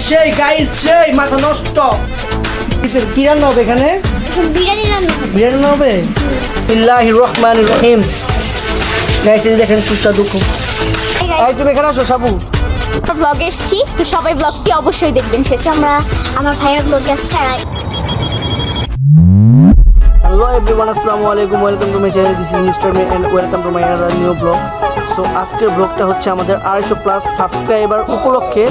সেই গাইস সেই মাথা নষ্ট। কি রান্না হবে এখানে? বিরিয়ানি হবে। বিসমিল্লাহির রহমানির রহিম। গাইস এই দেখেন সুস্বাদু খুব। এই তুমি এখানে আসো সাবু। ব্লগে এসেছি, তো সবাই ব্লগটি অবশ্যই দেখবেন। সেটা আমরা আমার ভাইয়ের ব্লগে আসছি। হ্যালো এভরিওয়ান, আসসালামু আলাইকুম, welcome to my channel. This is mister May and welcome to my another new blog. So আজকের ব্লগটা হচ্ছে আমাদের 250+ সাবস্ক্রাইবার উপলক্ষে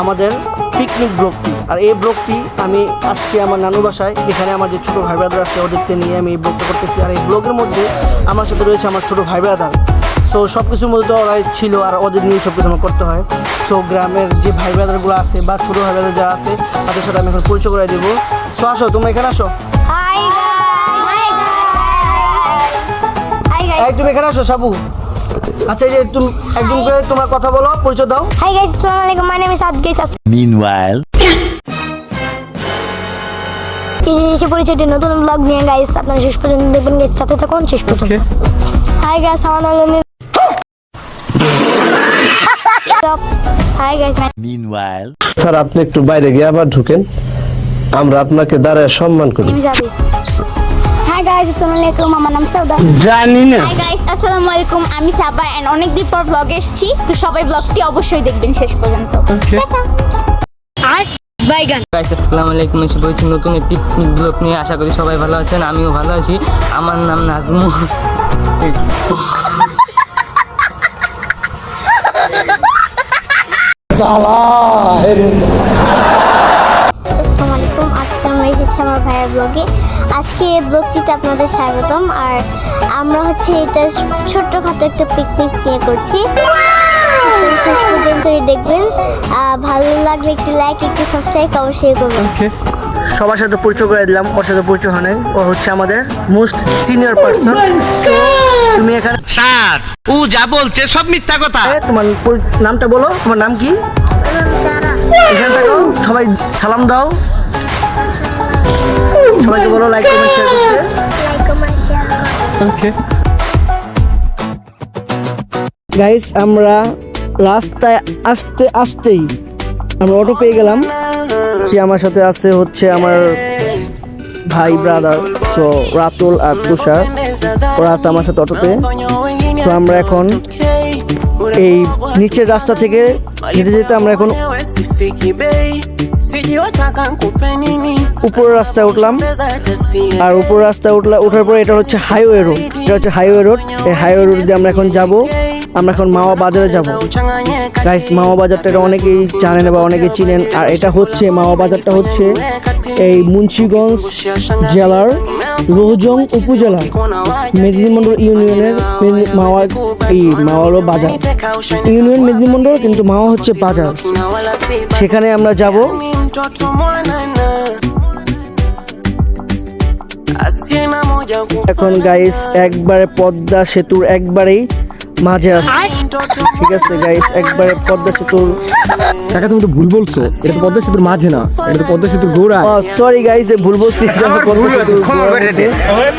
আমাদের পিকনিক ব্লগটি। আর এই ব্লগটি আমি আসছি আমার নানু বাসায়। এখানে আমার যে ছোটো ভাই ব্রাদার আছে ওদেরকে নিয়ে আমি এই ব্লগটা করতেছি। আর এই ব্লগের মধ্যে আমার সাথে রয়েছে আমার ছোটো ভাই ব্রাদার। সো সব কিছুর মধ্যে ওরাই ছিল আর ওদের নিয়ে সব কিছু আমার করতে হয়। সো গ্রামের যে ভাই ব্রাদারগুলো আছে বা ছোটো ভাই ব্রাদার যা আছে তাদের সাথে আমি এখন পরিচয় করে দেবো। সো আসো, তোমরা এখানে আসো। এই তুমি এখানে আসো সাবু। আচ্ছা, এই যে তুমি একদম করে তোমরা কথা বলো, পরিচয় দাও। হাই গাইস, আসসালামু আলাইকুম, my name is Saad guys. Meanwhile, এসে পরিচয়টি নতুন ব্লগ নিয়ে গাইস, আপনারা শেষ পর্যন্ত দেখবেন গাইস, সাথে থাকুন শেষ পর্যন্ত। হাই গাইস, আমার নাম হাই গাইস। meanwhile, স্যার আপনি একটু বাইরে গিয়ে আবার ঢুকেন, আমরা আপনাকে দাঁড়ায় সম্মান করি। আমি যাবি। হাই গাইস, আসসালামু আলাইকুম, আমার নাম সাউদা। জানি না। হাই গাইস, আসসালামু আলাইকুম, আমি সাবা এন্ড অনেক দিন পর ব্লগে এসেছি, তো সবাই ব্লগটি অবশ্যই দেখবেন শেষ পর্যন্ত। গাইস আসসালামু আলাইকুম, এসে বলছি নতুন একটি পিকনিক ব্লগ নিয়ে। আশা করি সবাই ভালো আছেন, আমিও ভালো আছি। আমার নাম নাজমু। আসসালামু আলাইকুম, আজকে আমরা এসেছি আমার ভাইয়ের ব্লগে। আজকে এই ব্লগটিতে আপনাদের স্বাগতম। আর আমরা হচ্ছে এটা ছোট্টখাটো একটা পিকনিক নিয়ে করছি, শেষ পর্যন্তই দেখবেন। ভালো লাগলে একটি লাইক, একটি সাবস্ক্রাইব অবশ্যই করবেন। সবার সাথে পরিচয় করে দিলাম, ওর সাথে পরিচয় হয় নাই। ও হচ্ছে আমাদের মোস্ট সিনিয়র পার্সন। তুমি এখানে স্যার ও যা বলছে সব মিথ্যা কথা। তোমার নামটা বলো, তোমার নাম কি? এখানে থাকো, সবাই সালাম দাও, সবাইকে বলো লাইক কমেন্ট শেয়ার করতে। গাইস আমরা রাস্তায় আসতেই আমরা অটো পেয়ে গেলাম। যে আমার সাথে আছে হচ্ছে আমার ভাই ব্রাদার, সো রাতুল আর তুষার, ওরা আছে আমার সাথে অটোতে। তো আমরা এখন এই নিচের রাস্তা থেকে যেতে যেতে আমরা এখন উপরের রাস্তায় উঠলাম। আর উপরের রাস্তায় ওঠার পরে এটা হচ্ছে হাইওয়ে রোড। এটা হচ্ছে হাইওয়ে রোড। এই হাইওয়ে রোড দিয়ে আমরা এখন যাব। আমরা এখন মাওয়া বাজারে যাব। গাইস মাওয়া বাজারটা এটা অনেকেই জানেন বা অনেকেই চিনেন। আর এটা হচ্ছে মাওয়া বাজারটা হচ্ছে এই মুন্সিগঞ্জ জেলার রোহজং উপজেলা মেদিনীমন্ডল ইউনিয়নের মাওয়া হলো বাজার। ইউনিয়ন মেদিনীমন্ডল, কিন্তু মাওয়া হচ্ছে বাজার। সেখানে আমরা যাব। এখন গাইস একবারে পদ্মা সেতুর একবারেই মাঝে আছে, ঠিক আছে গাইস, একবারে পদ্মা সেতুর। টাকা তুমি তো ভুল বলছো, এটা তো পদ্মা সেতুর মাঝে না, এটা তো পদ্মা সেতুর গোড়া। সরি গাইস, ভুল বলছি।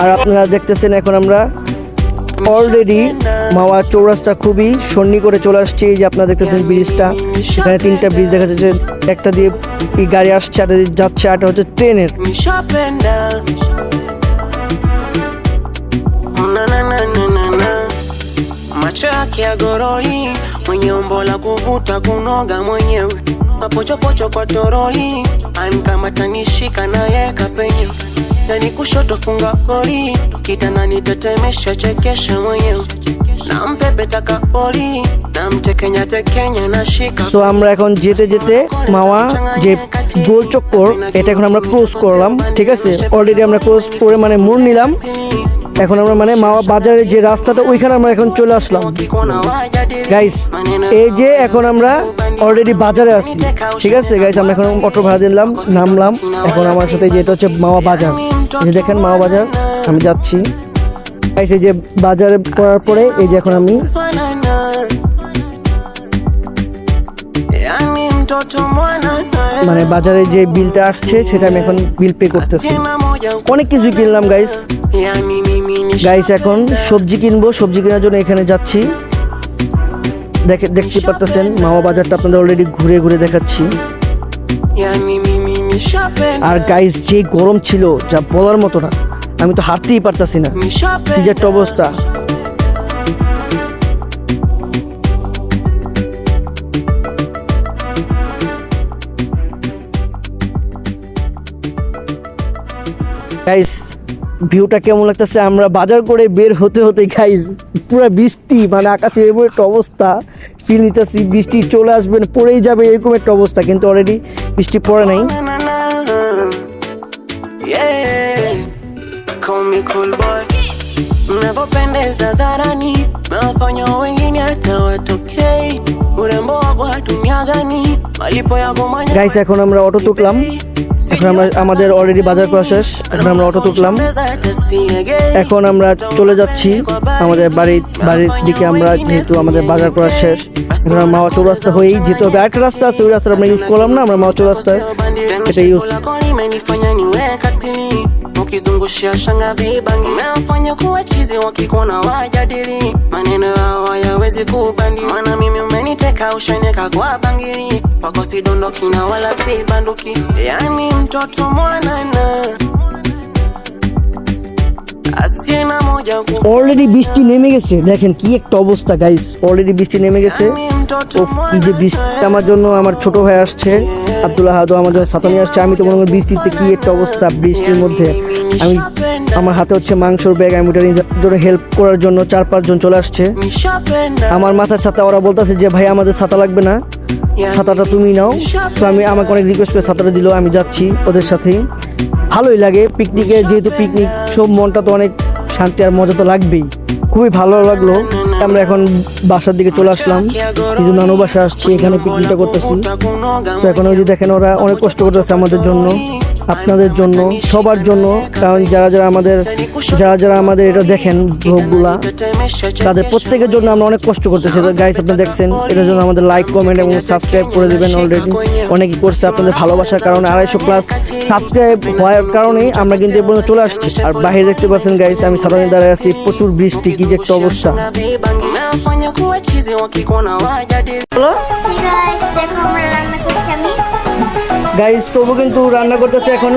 আর আপনারা দেখতেছেন এখন আমরা অলরেডি মাওয়া চৌরাস্তা খুবই সন্নি করে চলে আসছে। এই যে আপনারা দেখতেছেন ব্রিজটা, এখানে 3টা ব্রিজ দেখা যাচ্ছে। একটা দিয়ে এই গাড়ি আসছে, আর যাচ্ছে, আরটা হচ্ছে ট্রেনের। Macho yake ya goroi, mwenye umbo la kuvuta kunoga mwenyewe, mapochopocho kwa toroli, anikamata nishika na yeka penye, yani kushoto funga goli, kitandani tetemesha chekesha mwenyewe, na mpepeta kapoli, na mtekenya tekenya na shika. So আমরা এখন যেতে যেতে মাওয়া যে গোল চক্কর, এটা এখন আমরা cross করলাম, ঠিক আছে। অলরেডি আমরা ক্রস করে মানে মোড় নিলাম। এখন আমরা মানে মাওয়া বাজারের যে রাস্তাটা ওইখানে আমরা এখন চলে আসলাম গাইস। এই যে এখন আমরা অলরেডি বাজারে আছি, ঠিক আছে গাইস। আমরা এখন অটো ভাড়া দিলাম, নামলাম। এখন আমার সাথে যেটা হচ্ছে মাওয়া বাজার, এই যে দেখেন মাওয়া বাজার, আমি যাচ্ছি গাইস। এই যে বাজারে পড়ার পরে এই যে এখন আমি মানে বাজারে যে বিলটা আসছে সেটা আমি এখন বিল পে করতেছি। অনেক কিছু কিনলাম গাইস। এখন সবজি কিনবো, সবজি কেনার জন্য এখানে যাচ্ছি। দেখতে পারতেছেন মাওয়া বাজারটা আপনাদের অলরেডি ঘুরে ঘুরে দেখাচ্ছি। yani mimi nishapenda, আর গাইস যে গরম ছিল যা বলার মতো না, আমি তো হাঁটতেই পারতাছি না, কি যে একটা অবস্থা। গাইস ভিউটা কেমন লাগতেছে, আমরা বাজার করে বের হতে হতে গাইস পুরো বৃষ্টি, মানে আকাশে এরকম একটা অবস্থা ফিল নিতেছি, বৃষ্টি চলে আসবে পড়েই যাবে এরকম একটা অবস্থা, কিন্তু অলরেডি বৃষ্টি পড়ে নাই। na na na, yeah, call me cool boy, unavyopendeza dharani, nawafanya wengine hata watokei, urembo wako wa dunia gani, malipo yako manya guys এখন আমরা অটো তুললাম, এখন আমরা আমাদের অলরেডি বাজার করা শেষ, এখন আমরা অটো তুললাম, এখন আমরা চলে যাচ্ছি আমাদের বাড়ির দিকে। আমরা যেহেতু আমাদের বাজার করা শেষ, এখন আমরা মাওয়া চৌরাস্তা হয়েই যেতে হবে, আরেকটা রাস্তা আছে ওই রাস্তা আমরা ইউজ করলাম না, আমরা মাওয়া চৌরাস্তায় এটা use. limenifanya niwe katili, ukizungushia shanga vibangi, nafanya kuwa chizi, wakikuona wajadili, maneno yao hayawezi kubandi, maana mimi umeniteka, ushaneka kwa bangili, wako sidondoki na wala si banduki, yani mtoto mwanana asiena moja ku, already বৃষ্টি নেমে গেছে, দেখেন কি একটা অবস্থা guys, already বৃষ্টি নেমে গেছে। yani mtoto ও কি যে বৃষ্টি, আমার জন্য আমার ছোট ভাই আসছে আব্দুল আহাদ, আমার জন্য ছাতা নিয়ে আসছে, আমি তো মনে করি বৃষ্টিতে কি একটা অবস্থা বৃষ্টির মধ্যে, আমি আমার হাতে হচ্ছে মাংসর ব্যাগ, আমি ওটার জন্য হেল্প করার জন্য 4-5 জন চলে আসছে, nishapenda, আমার মাথায় ছাতা, ওরা বলতেছে যে ভাই আমাদের ছাতা লাগবে না, ছাতাটা তুমি নাও। তো আমি আমাকে অনেক রিকোয়েস্ট করে ছাতাটা দিল, আমি যাচ্ছি ওদের সাথেই। ভালোই লাগে পিকনিকে, যেহেতু পিকনিক সব মনটা তো অনেক শান্তি আর মজা তো লাগবেই, খুবই ভালো লাগলো। আমরা এখন বাসার দিকে চলে আসলাম, কিছু নানু বাসা আসছি, এখানে পিকনিকটা করতেছি। তো এখন ওই যে দেখেন ওরা অনেক কষ্ট করতেছে আমাদের জন্য, আপনাদের জন্য, সবার জন্য, কারণ যারা যারা আমাদের এটা দেখেন ব্লগগুলা, তাদের প্রত্যেকের জন্য আমরা অনেক কষ্ট করতেছি। গাইস আপনারা দেখছেন, এটার জন্য আমাদের লাইক, কমেন্ট এবং সাবস্ক্রাইব করে দেবেন, অলরেডি অনেকেই করছে, আপনাদের ভালোবাসার কারণে 250+ সাবস্ক্রাইব হওয়ার কারণেই আমরা কিন্তু এ পর্যন্ত চলে আসছি। আর বাইরে দেখতে পাচ্ছেন গাইস, আমি সাধারণ দাঁড়ায় আছি, প্রচুর বৃষ্টি, কি যে একটা অবস্থা। nafanya kuwa chizi, wakikuona wajadili, Hey guys, দেখো আমরা রান্না করছি, আমি গাইস তবু কিন্তু রান্না করতেছে, এখন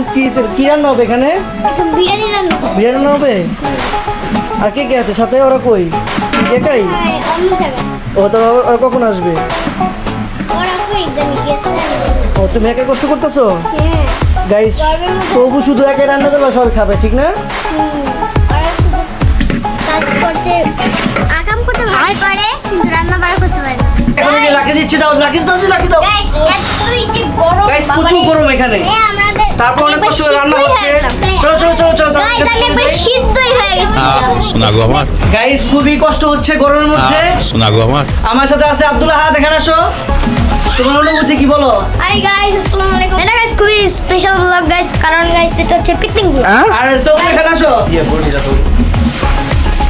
কি রান্না হবে এখানে? এখন বিরিয়ানি রান্না করছি। বিরিয়ানি রান্না হবে। আর কে কে আছে সাথে, ওরা কই, একাই? হ্যাঁ, অন্য জায়গায় ও তো ওরা কখন আসবে? ওরা কই জানি গেছে। ও তুমি একা কষ্ট করতেছো হ্যাঁ, গাইস, তবু শুধু একাই রান্না করলে সবাই খাবে, ঠিক না? ওরা শুধু কাজ করতে, আকাম করতে ভয় পারে, কিন্তু রান্না বাড়া করতে পারে। এখন এই যে লাকি দিচ্ছি, দাও লাকি দাও, লাকি দাও। গাইস এতই যে গরম, গাইস বাবারে। প্রচুর গরম এখানে, হ্যাঁ, আমাদের তারপর অনেক কষ্ট করে রান্না হচ্ছে। চলো চলো চলো চলো গাইস আমি একবার সিদ্ধই হয়ে গেছি। শোনা গো আমার, গাইস খুবই কষ্ট হচ্ছে গরমের মধ্যে। শোনা গো আমার, আমার সাথে আছে আব্দুল আহাদ, এখানে আসো, তোমার অনুভূতি কি বলো? হাই গাইস, আসসালামু আলাইকুম। এটা গাইস খুবই স্পেশাল ব্লগ গাইস, কারণ গাইস এটা হচ্ছে পিকনিক ব্লগ। আর তবু এখানে আসো,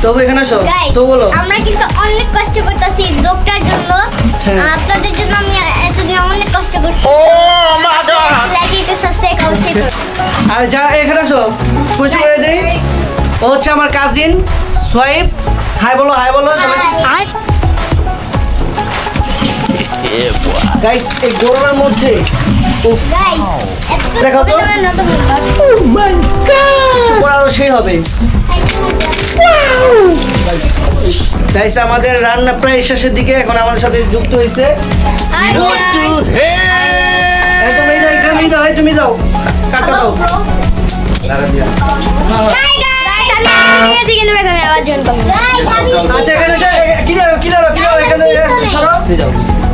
তবু এখানে আসো, গাইস তো বলো। আমরা কিন্তু অনেক কষ্ট করতেছি ব্লগটার জন্য, হ্যাঁ। আপনাদের জন্য আমি এতদিন অনেক কষ্ট করছি। লাইক এটা সাবস্ক্রাইব অবশ্যই করুন। আর যা এখানে আসো, পরিচয় করে দেই, ও হচ্ছে আমার কাজিন সোয়েব। হাই বলো, হাই বলো। গাইস এই গরমের মধ্যে উফ, গাইস এত দেখাও তো। নতুন ব্লগ। ও মাই গড, আরো সেই হবে। গাইস আমাদের রান্না প্রায় শেষের দিকে, এখন আমাদের সাথে যুক্ত হয়েছে। এই তুমি যাও, এখানেই যাও, এই তুমি যাও, কাটটা দাও। হাই গাইস, আমি এসে কিন্তু গাইস আমি আবার জয়েন করব। গাইস আমি আচ্ছা এখানে এসে, কি দাও এখানে সরো।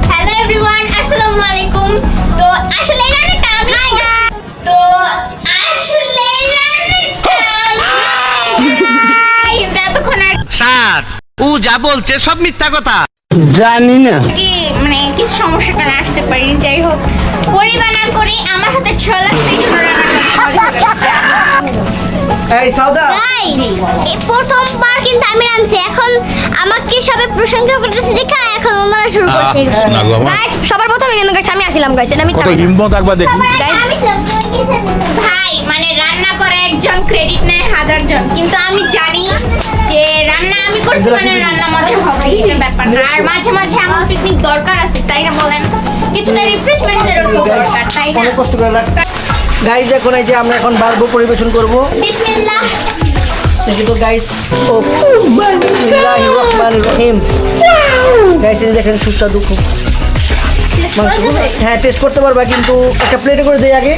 হ্যালো এভরিওয়ান, আসসালামু আলাইকুম। তো আসলে রান্নাটা আমি তো আসলে রান্নাটা গাইস এতক্ষণ আর স্যার ও যা বলছে সব মিথ্যা কথা। জানি না কি মানে কিছু সমস্যার কারণে আসতে পারি, যাই হোক করি বা না করি আমার হাতে ছোলা সেই জন্য রান্নাটা। এই সাউদা, গাইস এই প্রথমবার কিন্তু আমি রাঁধছি, এখন আমাকে সবাই প্রশংসা করতেছে দেখে এখন ওনারা শুরু করছে। শোনা গো আমার, গাইস সবার প্রথমে কিন্তু গাইস আমি আসিলাম গাইস, এটা আমি কত হিম্মত একবার দেখি। ভাই মানে রান্না করে একজন জন ক্রেডিট নেয় 1000 জন, কিন্তু আমি জানি যে রান্না আমি করছি মানে রান্না মজা হবে, এটা ব্যাপার না। আর মাঝে মাঝে আমার পিকনিক দরকার আছে, তাই না বলেন? কিছুটা রিফ্রেশমেন্টের দরকার, তাই না? অনেক কষ্ট করে গাইস, এখন এই যে আমরা এখন বারবো পরিবেশন করব। বিসমিল্লাহ। দেখি তো গাইস, ও বিসমিল্লাহির রহমানির রহিম। গাইস এই দেখেন সুস্বাদু খুব মাংস। হ্যাঁ টেস্ট করতে পারবা, কিন্তু একটা প্লেটে করে দেই আগে।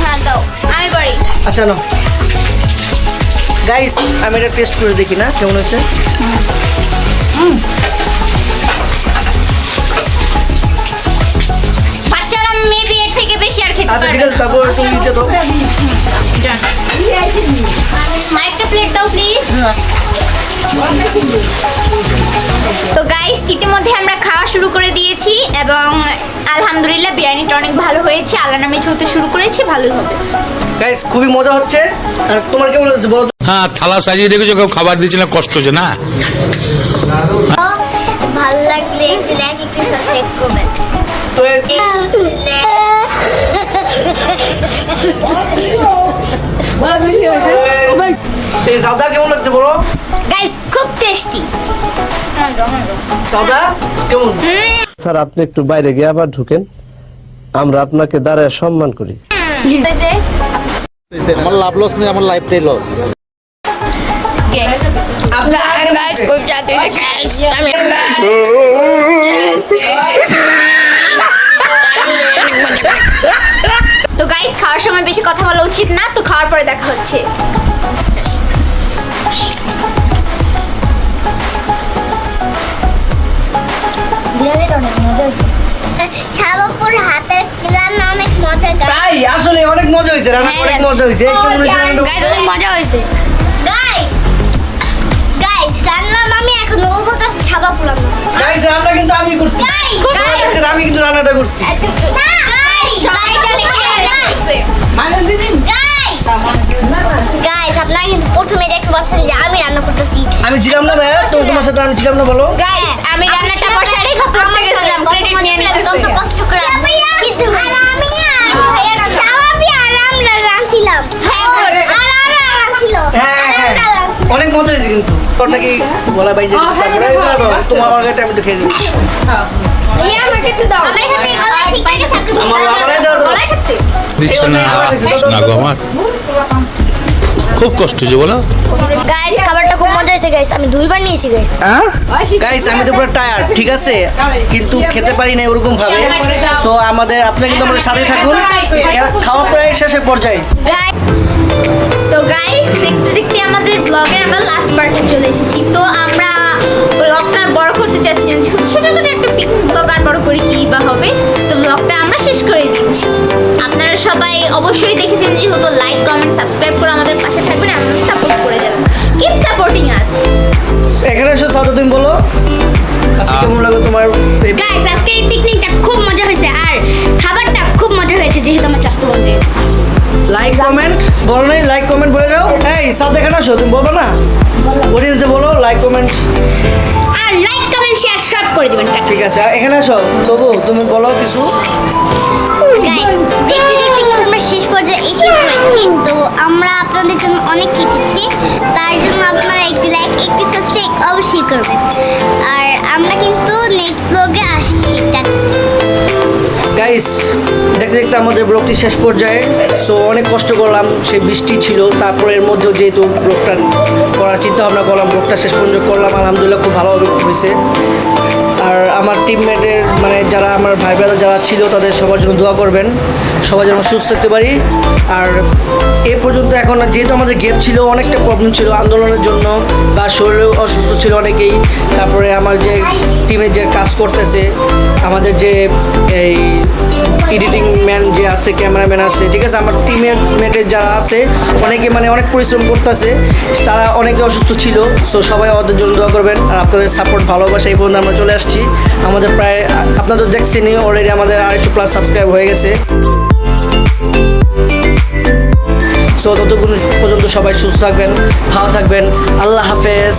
হ্যাঁ দাও, আমি পারি। আচ্ছা না গাইস, আমি এটা টেস্ট করে দেখি না কেমন হয়েছে। বাচ্চারা মেবি এর থেকে বেশি আর খেতে আচ্ছা পারবে ঠিক আছে, তারপর তুমি দিতে তো। আরেকটা প্লেট দাও প্লিজ। তো গাইস, ইতিমধ্যে আমরা খাওয়া শুরু করে দিয়েছি এবং আলহামদুলিল্লাহ বিরিয়ানিটা অনেক ভালো হয়েছে। আল্লাহ নামে চলতে শুরু করেছি, ভালোই হবে। গাইস খুবই মজা হচ্ছে। আর তোমার কেমন হচ্ছে বলো তো? হ্যাঁ, থালা সাজিয়ে রেখেছো, কেউ খাবার দিচ্ছে না, কষ্ট হচ্ছে না? ভালো লাগলে একটু লাইক একটু সাবস্ক্রাইব করবেন। তো এই সাদা কেমন লাগছে বলো? গাইস খুব টেস্টি। সাদা কেমন? স্যার আপনি একটু বাইরে গিয়ে আবার ঢুকেন, আমরা আপনাকে দাঁড়ায় সম্মান করি। আমার লাভ লস নেই, আমার লাইফটাই লস। তো গাইস, খাওয়ার সময় বেশি কথা বলা উচিত না, তো খাওয়ার পরে দেখা হচ্ছে। বিরিয়ানিটা অনেক মজা হয়েছে। শাহবাবুর হাতের রান্না অনেক মজা। তাই আসলে অনেক মজা হয়েছে, রান্না অনেক মজা হয়েছে। গাইস অনেক মজা হয়েছে। গাইস রান্না আমি এখন বলবো তো শাহবাবুর রান্না। গাইস রান্না কিন্তু আমি করছি। আমি কিন্তু রান্নাটা করছি। সবাই জানে কে রান্না গাইস আপনারা কিন্তু প্রথমে দেখতে পাচ্ছেন যে আমি রান্না করতেছি। আমি ছিলাম না ভাইয়া, তো তোমার সাথে আমি ছিলাম না বলো। গাইস আমি রান্নাটা বসায় রেখে পড়তে গেছিলাম, ক্রেডিট নিয়ে নিতেছি। কত কষ্ট করে কিন্তু আমি শাহবাবি আর আমরা রাঁধছিলাম। হ্যাঁ অনেক মজা হয়েছে কিন্তু। তোরটা কি গলা বাইজে গেছে, তারপরে তোমার অর্গাটা আমি একটু খেয়ে নিচ্ছি। আমাকে একটু দাও। আমার এখানে গলা ঠিক আছে, সাথে আমারই দাও তো। গলা খাচ্ছে। দিচ্ছ না না গো আমার, খুব কষ্ট হচ্ছে বলো। গাইস খাবারটা খুব মজা হয়েছে গাইস, আমি দুইবার নিয়েছি গাইস। গাইস আমি তো পুরো টায়ার্ড, ঠিক আছে, কিন্তু খেতে পারি না ওরকম ভাবে। সো আপনারা কিন্তু আমাদের সাথে থাকুন, খাওয়া প্রায় শেষের পর্যায়ে। তো গাইস দেখতে দেখতে আমাদের ব্লগের আমরা লাস্ট পার্টে চলে এসেছি। তো আমরা ব্লগটা বড় করতে চাচ্ছি না, ছোট ছোট করে একটা পিকনিক ব্লগ আর বড় করে কি বা হবে। তো ব্লগটা আমরা শেষ করে দিচ্ছি। আপনারা সবাই অবশ্যই দেখেছেন, যেহেতু লাইক কমেন্ট সাবস্ক্রাইব করে আমাদের পাশে থাকবেন, আমাদের সাপোর্ট করে যাবেন। কিপ সাপোর্টিং আস। এখানে এসো সাদা, তুমি বলো আজকে কেমন লাগলো তোমার? গাইস আজকে এই পিকনিকটা খুব মজা হয়েছে আর খাবারটা খুব মজা হয়েছে, যেহেতু আমার চাস্তো বন্ধু। লাইক কমেন্ট বলো নাই, লাইক কমেন্ট বলে যাও। এই সাদা এখানে আসো, তুমি বলবো না? অডিয়েন্সে বলো লাইক কমেন্ট। আর লাইক কমেন্ট শেয়ার সব করে দিবেন। ঠিক আছে, এখানে আসো তবু তুমি বলো কিছু। গাইস দেখতে দেখতে আমরা শেষ পর্যায়ে এসে পড়েছি। তো আমরা আপনাদের জন্য অনেক কেটেছি, তার জন্য আপনারা একটি লাইক একটি সাবস্ক্রাইব অবশ্যই করবেন। আর আমরা কিন্তু নেক্সট ব্লগে আসছি। গাইস দেখতে দেখতে আমাদের ব্লগটি শেষ পর্যায়ে। সো অনেক কষ্ট করলাম, সেই বৃষ্টি ছিল, তারপরে এর মধ্যেও যেহেতু ব্লগটা করার চিন্তা ভাবনা করলাম, ব্লগটা শেষ পর্যন্ত করলাম। আলহামদুলিল্লাহ খুব ভালোভাবে হয়েছে। আর আমার টিমমেটের মানে যারা আমার ভাই ব্রাদার যারা ছিল তাদের সবার জন্য দোয়া করবেন, সবাই যেন সুস্থ থাকতে পারি। আর এ পর্যন্ত এখন যেহেতু আমাদের গেপ ছিল, অনেকটা প্রবলেম ছিল আন্দোলনের জন্য, বা শরীরেও অসুস্থ ছিল অনেকেই। তারপরে আমার যে টিমে যে কাজ করতেছে, আমাদের যে এই এডিটিং ম্যান যে আছে, ক্যামেরাম্যান আছে, ঠিক আছে, আমার টিমের মেটে যারা আছে অনেকে মানে অনেক পরিশ্রম করতেছে, তারা অনেকে অসুস্থ ছিল। সো সবাই ওদের জন্য দোয়া করবেন। আর আপনাদের সাপোর্ট ভালোবাসা এই পর্যন্ত আমরা চলে আসছি। আমাদের প্রায় আপনাদের দেখছেনই অলরেডি আমাদের 250+ সাবস্ক্রাইব হয়ে গেছে। সো ততক্ষণ পর্যন্ত সবাই সুস্থ থাকবেন, ভালো থাকবেন। আল্লাহ হাফেজ।